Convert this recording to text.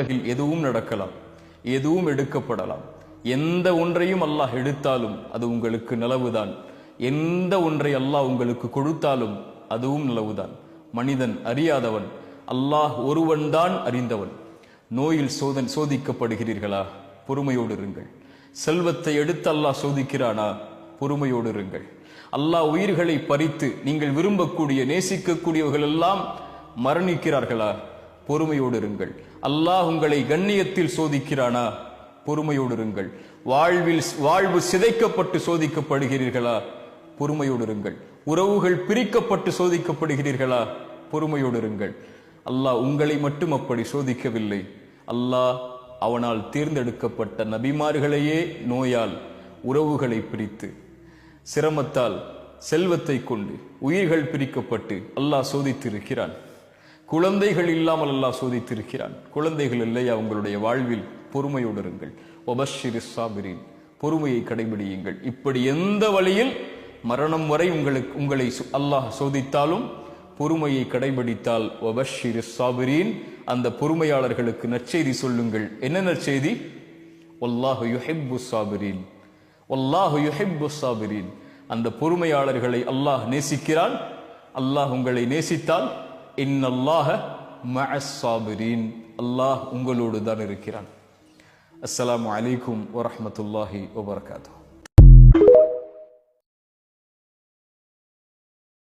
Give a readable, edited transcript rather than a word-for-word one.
உலகில் எதுவும் நடக்கலாம், எதுவும் எடுக்கப்படலாம். எந்த ஒன்றையும் அல்லாஹ் எடுத்தாலும் அது உங்களுக்கு நலவுதான். எந்த ஒன்றை அல்லாஹ் உங்களுக்கு கொடுத்தாலும் அதுவும் நலவுதான். மனிதன் அறியாதவன், அல்லாஹ் ஒருவன் தான் அறிந்தவன். நோயில் சோதிக்கப்படுகிறீர்களா? பொறுமையோடு இருங்கள். செல்வத்தை எடுத்து அல்லாஹ் சோதிக்கிறானா? பொறுமையோடு இருங்கள். அல்லாஹ் உயிர்களை பறித்து நீங்கள் விரும்பக்கூடிய நேசிக்கக்கூடியவர்கள் எல்லாம் மரணிக்கிறார்களா? பொறுமையோடு இருங்கள். அல்லாஹ் உங்களை கண்ணியத்தில் சோதிக்கிறானா? பொறுமையோடு இருங்கள். வாழ்வு சிதைக்கப்பட்டு சோதிக்கப்படுகிறீர்களா? பொறுமையோடு இருங்கள். உறவுகள் பிரிக்கப்பட்டு சோதிக்கப்படுகிறீர்களா? பொறுமையோடு இருங்கள். அல்லாஹ் உங்களை மட்டும் அப்படி சோதிக்கவில்லை. அல்லாஹ் அவனால் தேர்ந்தெடுக்கப்பட்ட நபிமார்களையே நோயால், உறவுகளை பிரித்து, சிரமத்தால், செல்வத்தை கொண்டு உயிர்கள் பிரிக்கப்பட்டு அல்லாஹ் சோதித்திருக்கிறான். குழந்தைகள் இல்லாமல் அல்லாஹ் சோதித்திருக்கிறான். குழந்தைகள் இல்லையா உங்களுடைய வாழ்வில்? பொறுமையோடு இருங்கள். வபஷ்ஷிரிஸ் சாபிரீன், பொறுமையை கடைபிடியுங்கள். இப்படி எந்த வழியில் மரணம் வரை உங்களை அல்லாஹ் சோதித்தாலும் பொறுமையை கடைபிடித்தால் வபஷ்ஷிரிஸ் சாபிரீன், அந்த பொறுமையாளர்களுக்கு நற்செய்தி சொல்லுங்கள். என்ன நற்செய்தி? வல்லாஹு யுஹிப்புஸ் சாபிரீன், வல்லாஹு யுஹிப்புஸ் சாபிரீன். அந்த பொறுமையாளர்களை அல்லாஹ் நேசிக்கிறான். அல்லாஹ் உங்களை நேசித்தால் இன்னல்லாஹ மஅஸ் சாபிரீன், அல்லாஹ் உங்களோடு தான் இருக்கிறான். அஸ்ஸலாமு அலைக்கும் வரஹ்மத்துல்லாஹி வபரகாத்துஹு.